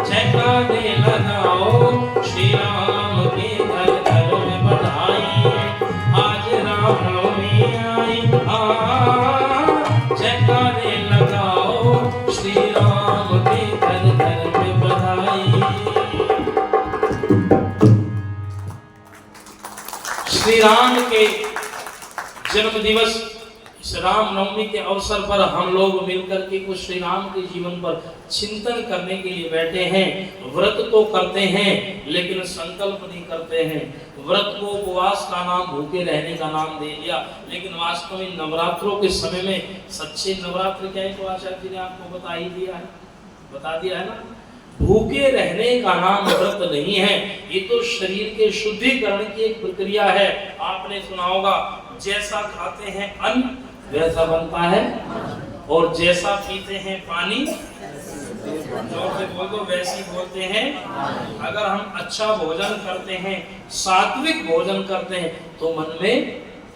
जयकारे लगाओ श्री राम के, घर घर में बधाई आज राम नवमी आई। जयकारे लगाओ श्री राम के, घर घर में बधाई। श्री राम के जन्म दिवस, इस राम नवमी के अवसर पर हम लोग मिलकर के कुछ श्री राम के जीवन पर चिंतन करने के लिए बैठे हैं। व्रत तो करते हैं लेकिन संकल्प नहीं करते हैं। व्रत को उपवास का नाम, भूखे रहने का नाम दे दिया, लेकिन वास्तव में नवरात्रों के समय में सच्चे नवरात्र क्या है तो आचार्य जी ने आपको बता दिया है ना। भूखे रहने का नाम व्रत नहीं है, ये तो शरीर के शुद्धिकरण की एक प्रक्रिया है। आपने सुना होगा, जैसा खाते हैं अन्न वैसा बनता है, और जैसा पीते हैं पानी जोर से बोल दो वैसी बोलते हैं। अगर हम अच्छा भोजन करते हैं, सात्विक भोजन करते हैं, तो मन में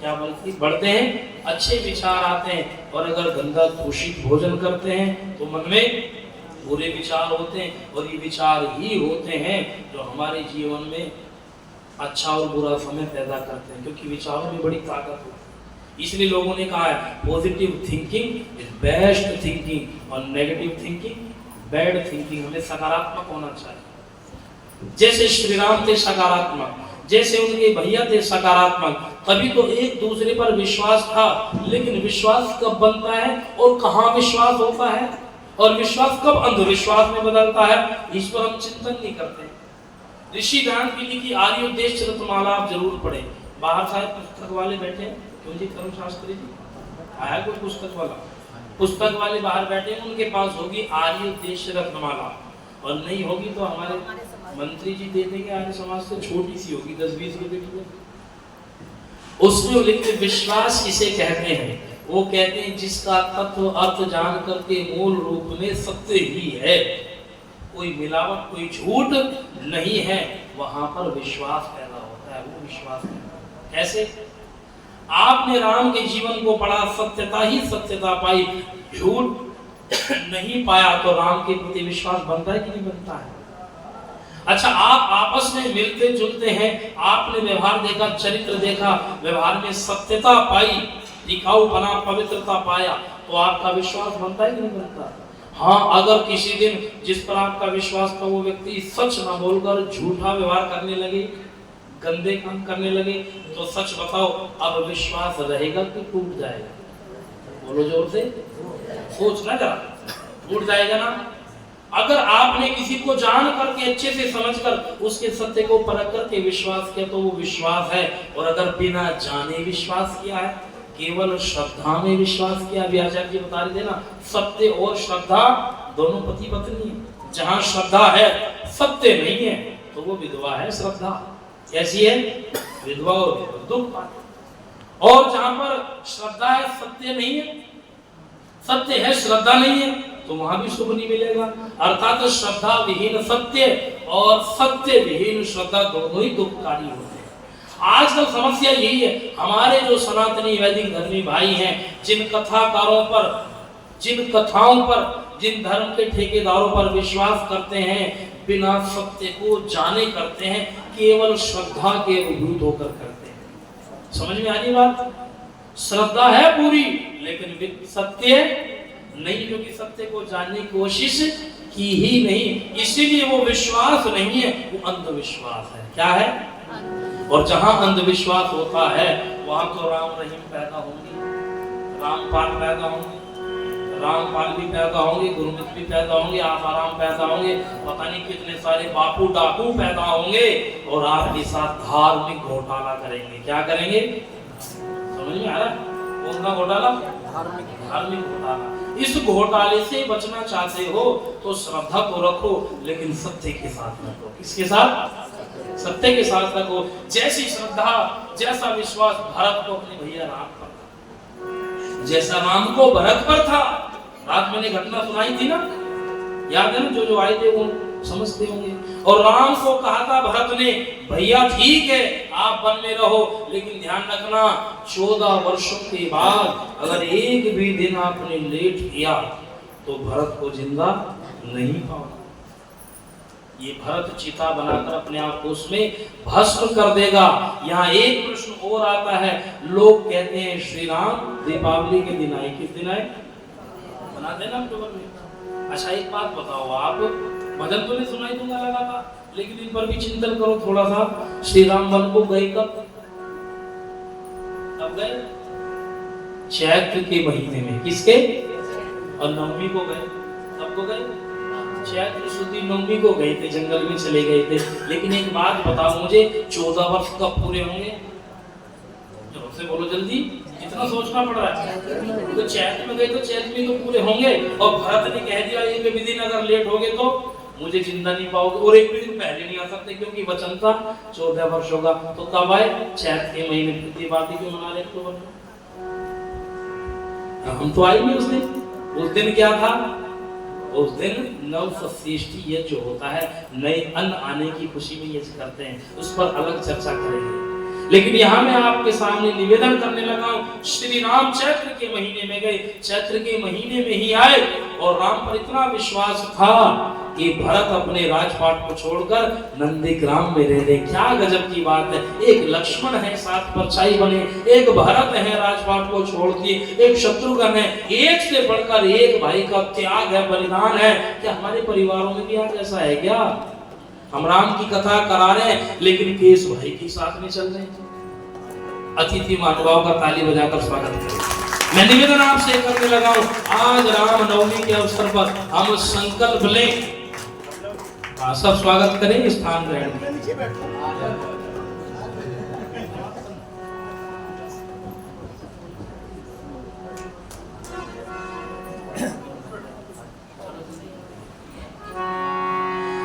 क्या बढ़ते हैं, अच्छे विचार आते हैं। और अगर गंदा दूषित भोजन करते हैं तो मन में बुरे विचार होते हैं, और ये विचार ही होते हैं जो हमारे जीवन में अच्छा और बुरा समय पैदा करते हैं, क्योंकि विचारों में बड़ी ताकत होती है। इसलिए लोगों ने कहा है positive thinking is best thinking और नेगेटिव थिंकिंग बैड थिंकिंग। हमें सकारात्मक होना चाहिए। जैसे श्री राम थे सकारात्मक, जैसे उनके भैया थे सकारात्मक, तभी तो एक दूसरे पर विश्वास था। लेकिन विश्वास कब बनता है और कहाँ विश्वास होता है, और विश्वास कब अंधविश्वास में बदलता है, इस पर हम चिंतन नहीं करते। ऋषि दयानंद की लिखी आर्योपदेश रत्नमाला आप जरूर पढ़ें। बाहर शायद पुस्तक वाले बैठे हैं, क्यों जी करुण शास्त्री जी आया कोई पुस्तक वाला, पुस्तक वाले बाहर बैठे हैं, उनके पास होगी आर्योपदेश रत्नमाला, और नहीं होगी तो हमारे मंत्री जी दे देंगे आर्य समाज से, छोटी सी होगी 10-20 रुपए की। उसमें लिखते विश्वास किसे कहते हैं, वो कहते हैं जिसका तत्व अर्थ जान करके मूल रूप में सत्य ही है, कोई मिलावट कोई झूठ नहीं है, वहां पर विश्वास पैदा होता है। वो विश्वास कैसे? आपने राम के जीवन को पढ़ा, सत्यता ही सत्यता पाई, झूठ नहीं पाया, तो राम के प्रति विश्वास बनता है कि नहीं बनता है? अच्छा, आप आपस में मिलते जुलते हैं, आपने व्यवहार देखा, चरित्र देखा, व्यवहार में सत्यता पाई, टिकाऊपना, पवित्रता पाया, तो आपका विश्वास बनता है कि नहीं बनता? हाँ, अगर किसी दिन जिस पर आपका विश्वास था वो व्यक्ति सच न बोलकर झूठा व्यवहार करने लगे, गंदे काम करने लगे, तो सच बताओ अब विश्वास रहेगा कि टूट जाएगा? बोलो जोर से, सोचना जरा, टूट जाएगा ना। अगर आपने किसी को जान करके अच्छे से समझकर उसके सत्य को परख करके विश्वास किया तो वो विश्वास है। और अगर बिना जाने विश्वास किया है, केवल श्रद्धा में विश्वास किया, आचार्य जी बता रहे थे ना, सत्य और श्रद्धा दोनों पति पत्नी है। जहां श्रद्धा है सत्य नहीं है तो वो विधवा है। श्रद्धा कैसी है? विधवा और दुख पाती। और जहां पर श्रद्धा है सत्य नहीं है, सत्य है श्रद्धा नहीं है, तो वहां भी सुख नहीं मिलेगा। अर्थात श्रद्धा विहीन सत्य और सत्य विहीन श्रद्धा दोनों ही दुखकारी होते हैं। आजकल समस्या यही है, हमारे जो सनातनी वैदिक धर्मी भाई हैं, जिन कथाकारों पर जिन कथाओं पर, जिन धर्म के ठेकेदारों पर विश्वास करते हैं, बिना सत्य को जाने करते हैं, केवल श्रद्धा के अभिभूत होकर करते हैं। समझ में आ रही बात? श्रद्धा है पूरी, लेकिन सत्य नहीं, क्योंकि सत्य को जानने की कोशिश की ही नहीं, इसीलिए वो विश्वास नहीं है, वो अंधविश्वास है। क्या है? और जहां अंधविश्वास होता है वहां तो राम रहीम पैदा होंगे, रामपाल पैदा होंगे, रामपाल भी पैदा होंगे, गुरमित भी पैदा होंगे, आसाराम पैदा होंगे, पता नहीं कितने सारे बापू डाकू पैदा होंगे, और आपके साथ धार्मिक घोटाला करेंगे। क्या करेंगे? समझ में आ रहा? कौन सा घोटाला? धार्मिक घोटाला। इस घोटाले से बचना चाहते हो तो श्रद्धा को रखो, लेकिन सत्य के साथ रखो। किसके साथ? सत्य के साथ रखो। जैसी श्रद्धा, जैसा विश्वास भरत को अपने भैया राम पर था, जैसा राम को भरत पर था। रात मैंने घटना सुनाई थी ना, याद है ना? जो आए थे वो समझते होंगे। और राम को कहा था भरत ने, भैया ठीक है आप वन में रहो, लेकिन ध्यान रखना 14 वर्षों के बाद अगर एक भी दिन आपने लेट किया तो भरत को जिंदा नहीं पाओगे। ये भरत चिता बनाकर अपने आप को उसमें भस्म कर देगा। यहाँ एक प्रश्न और आता है, लोग कहते हैं श्री राम दीपावली के दिन आए। किस दिन आए? बनाते हैं ना अक्टूबर में। अच्छा एक बात बताओ, आप भजन तो नहीं सुनाई दूंगा लगा था, लेकिन इन पर भी चिंतन करो थोड़ा सा। श्री राम वन को गए कब? कब गए? चैत्र के महीने में। किसके? और नवमी को गए। कब को गए? चैत्र शुद्ध नवमी को गए थे, जंगल में चले गए थे। लेकिन एक बात बताओ मुझे, 14 वर्ष कब पूरे होंगे? जोर से बोलो जल्दी, इतना सोचना पड़ रहा है। तो चैत्र में गए तो चैत्र में तो पूरे होंगे, और भरत ने कह दिया ये विधि अगर लेट हो गए तो मुझे जिंदा नहीं पाओगे, और एक भी दिन पहले नहीं आ सकते, क्योंकि वचन था 14 वर्ष होगा। तो कब आए? चैत्र के महीने। दीपावली क्यों मना रहे अक्टूबर में? हम तो आए नहीं उस दिन। उस दिन क्या था? उस दिन नव षष्ठी यज्ञ जो होता है, नए अन्न आने की खुशी में यज्ञ करते हैं, उस पर अलग चर्चा करेंगे। लेकिन यहाँ मैं आपके सामने निवेदन करने लगा हूँ, श्री राम चैत्र के महीने में गए, चैत्र के महीने में ही आए, और राम पर इतना विश्वास था कि भरत अपने राजपाट को छोड़कर नंदीग्राम में रह गए। क्या गजब की बात है। एक लक्ष्मण है साथ परछाई बने, एक भरत है राजपाट को छोड़ दिए, एक शत्रुघ्न है। एक से बढ़कर एक भाई का त्याग है, बलिदान है। क्या हमारे परिवारों में भी आज ऐसा है क्या? हम राम की कथा करा रहे हैं, लेकिन केस भाई के साथ में चल रहे हैं। अतिथि महानुभाव का ताली बजाकर स्वागत करें। मैं निवेदन आपसे करने लगा हूं, आज राम नवमी के अवसर पर हम संकल्प लें। सब स्वागत करें, स्थान ग्रहण करें।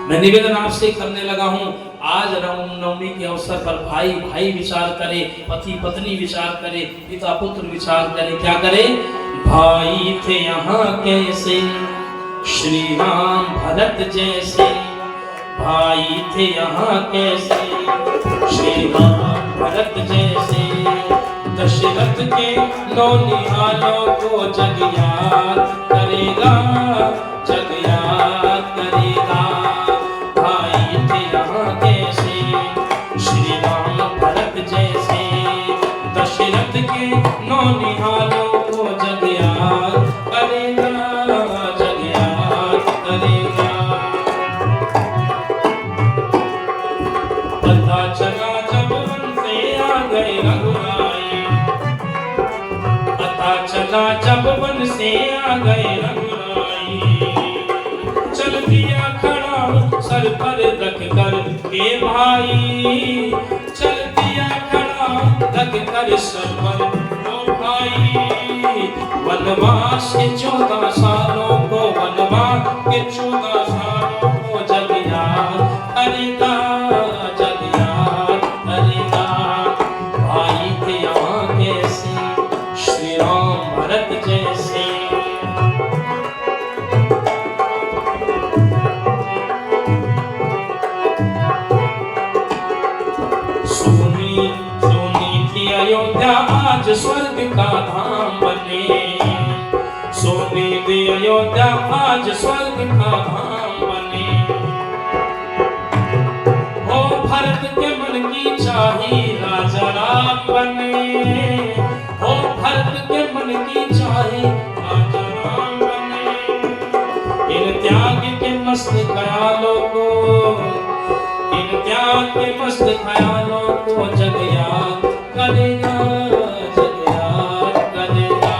मैं निवेदन आपसे करने लगा हूं, आज रामनवमी के अवसर पर भाई भाई विचार करे, पति पत्नी विचार करे, पिता पुत्र विचार करे। क्या करे? भाई थे यहाँ कैसे श्री राम भरत जैसे, भाई थे यहाँ कैसे श्री राम भरत जैसे, दशरथ के नौनिहालों को जग याद करेगा, जग याद करेगा। भाई थे यहाँ कैसे श्री राम भरत जैसे, दशरथ के नौनिहालों को जग याद करेगा, जग याद करेगा। पता चला जब वन से आ गए रघुराई, पता चला जब वन से आ गए रघुराई, चल दिया खड़ा सर पर रख कर के भाई, चल दिया खड़ा रख कर सर पर ओ भाई। वनवास के 14 सालों को, वनवास के 14 सालों को जग याद करेगा, जग याद करेगा। भाई थे यहाँ कैसे श्री राम भरत जैसे। सोनी सोनी थी अयोध्या आज स्वर्ग का धाम बने, सोने दे अयोध्या आज स्वर्ग का धाम बने। हो भरत के मन की चाही राजा राम बने। हो भरत के मन की चाही राजा राम बने। इन त्याग के मस्त ख्यालों को, इन त्याग के मस्त ख्यालों को जग याद करेगा, जग याद करेगा।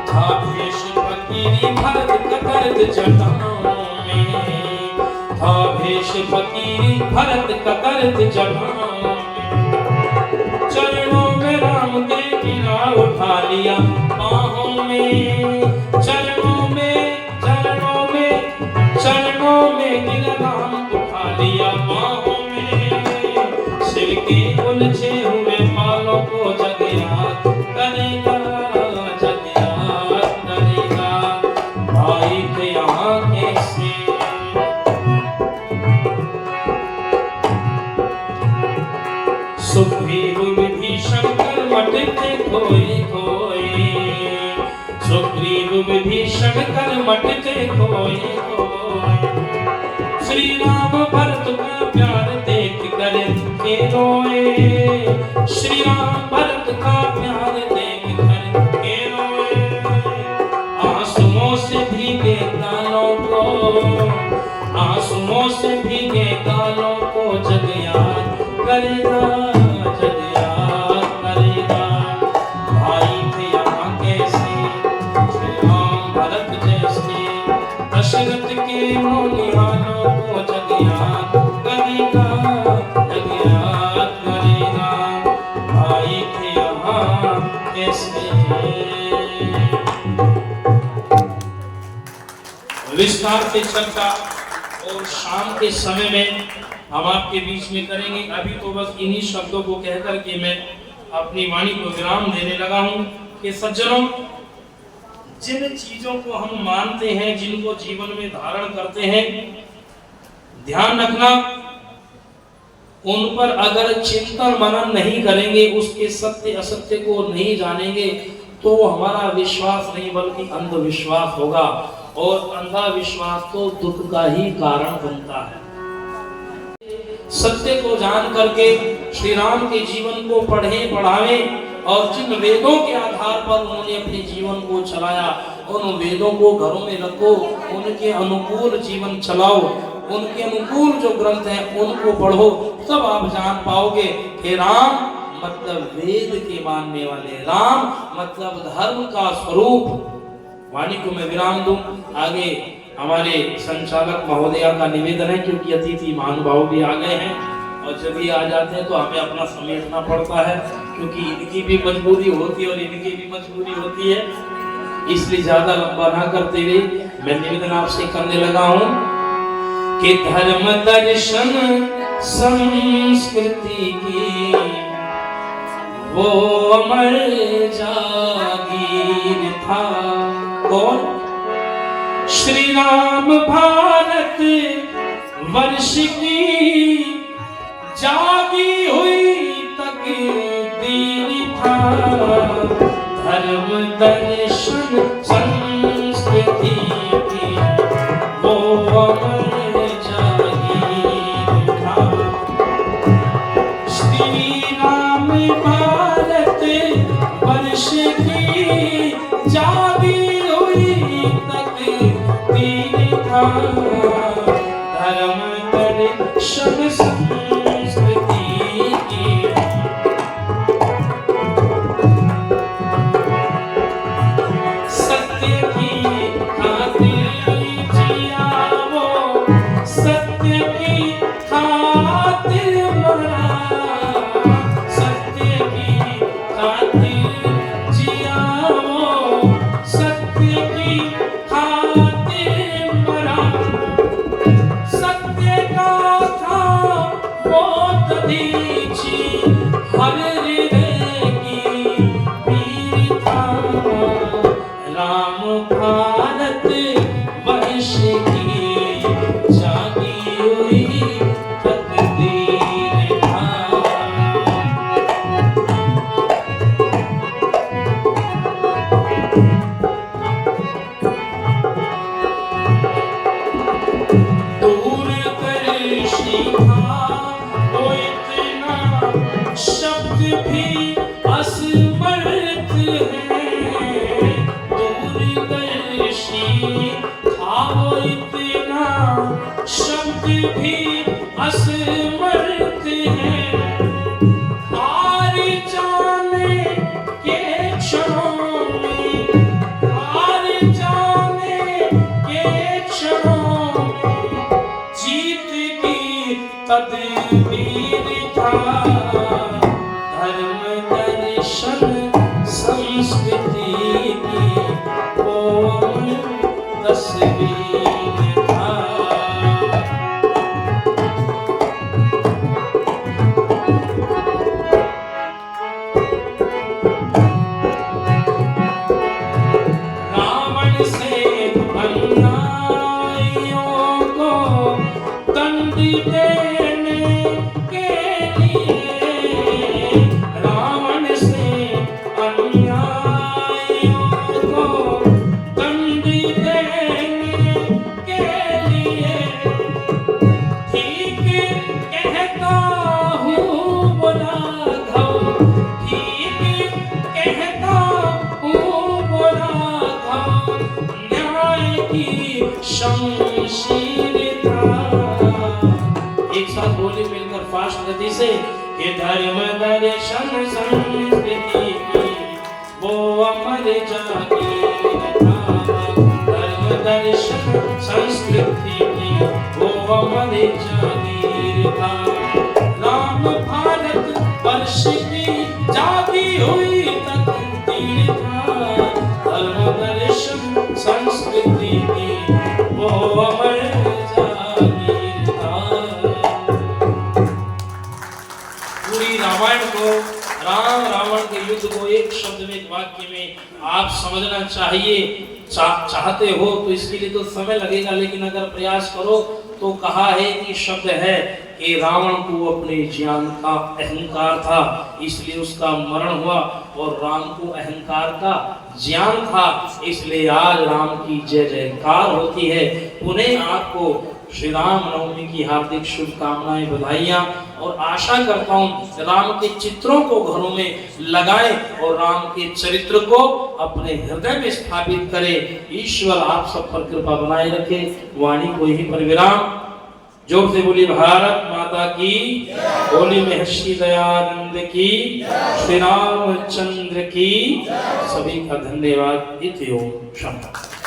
था भेष फकीरी भरत का दर्द जटाओं में, था भेष फकीरी भरत का दर्द जटाओं में। चरणों में राम के गिरा उठा लिया बाहों में, चरणों में, चरणों में, चरणों में गिरा राम उठा लिया बाहों में। सिर के उलझे हुए बालों को जग याद करेगा, जग याद करेगा। भाई थे यहाँ कैसे सुग्रीव विभीषण कर्मठ थे खोए खोए, सुग्रीव विभीषण कर्मठ थे खोए खोए। श्री राम भरत का प्यार देख कर के रोए, श्री राम भरत का प्यार देख कर के रोए। आंसुओं से भीगे गालों को, आंसुओं से भीगे गालों को जग याद करेगा, जग याद करेगा। भाई थे यहाँ कैसे श्री राम भरत जैसे, दशरथ के नौनिहालों को जग याद करेगा, जग याद करेगा। भाई थे यहाँ कैसे। विस्तार से चर्चा और शाम के समय में हम आपके बीच में करेंगे। अभी तो बस इन्हीं शब्दों को कहकर के मैं अपनी वाणी को विराम देने लगा हूं कि सज्जनों, जिन चीजों को हम मानते हैं, जिनको जीवन में धारण करते हैं, ध्यान रखना उन पर अगर चिंतन मनन नहीं करेंगे, उसके सत्य असत्य को नहीं जानेंगे, तो हमारा विश्वास नहीं बल्कि अंधविश्वास होगा। और अंधविश्वास तो दुख का ही कारण बनता है। सत्य को जान करके श्री राम के जीवन को पढ़ें पढ़ावें, और जिन वेदों के आधार पर उन्होंने अपने जीवन को चलाया, उन वेदों को घरों में रखो, उनके अनुकूल जीवन चलाओ, उनके अनुकूल जो ग्रंथ हैं उनको पढ़ो, तब आप जान पाओगे कि राम मतलब वेद के मानने वाले, राम मतलब धर्म का स्वरूप। वाणी को मैं विराम दूं। आगे हमारे संचालक महोदया का निवेदन है, क्योंकि अतिथि महानुभाव भी आ गए हैं और जब ये आ जाते हैं तो हमें अपना समेटना पड़ता है, क्योंकि इनकी भी मजबूरी होती है और इनकी भी मजबूरी होती है। इसलिए ज्यादा लंबा ना करते हुए मैं निवेदन आपसे करने लगा हूँ कि धर्म दर्शन संस्कृति की वो अमर जागीर था। कौन? श्री राम भारत वर्ष की जागी हुई तकदीर था। धर्म दर्शन संस्कृति की वो अमर जागीर था। श्री राम भारत वर्ष की जागी हुई तकदीर था। धर्म दर्शन संस्कृति की सत्य की खातिर जिया वो, सत्य की खातिर मरा। सत्य की खातिर जिया वो, सत्य की खातिर मरा। सत्य का था वो दधीची, हर हृदय की पीर था। राम भारत वर्ष की जागी हुई तकदीर था। जागी था वो इतना शब्द भी असमर्थ है हार जाने के क्षणों में हार जाने के क्षणों में जीत की तदबीर था धर्म दर्शन संस्कृति की वो तस्वीर था रावण से अन्यायियों को दंड देने के लिए रावण से अन्यायियों को दंड देने के लिए ठीक कहता हूँ बोला घाव ठीक कहता हूँ बोला घाव न्याय की शमशीर था एक साथ बोले मिलकर फास्ट गति से ये धर्म दर्शन संस्कृति की वो अमर जागीर था धर्म दर्शन संस्कृति की वो अमर जागीर था राम भारत वर्ष की जागी हुई तकदीर था धर्म दर्शन संस्कृति की वो अमर जागीर था पूरी रामायण को राम रावण के युद्ध को एक शब्द में एक वाक्य में आप समझना चाहिए चाहते हो तो इसके लिए तो समय लगेगा लेकिन अगर प्रयास करो तो कहा है कि शब्द है कि रावण को अपने ज्ञान का अहंकार था इसलिए उसका मरण हुआ और राम को अहंकार का ज्ञान था इसलिए आज राम की जय जयकार होती है पुनः आपको श्री राम नवमी की हार्दिक शुभकामनाएं बधाइयां और आशा करता हूं राम के चित्रों को घरों में लगाएं और राम के चरित्र को अपने हृदय में स्थापित करें ईश्वर आप सब पर कृपा बनाए रखे वाणी को यहीं पर विराम जोर से बोली भारत माता की बोली महर्षि दयानंद की श्री रामचंद्र की सभी का धन्यवाद इति ओम शंभु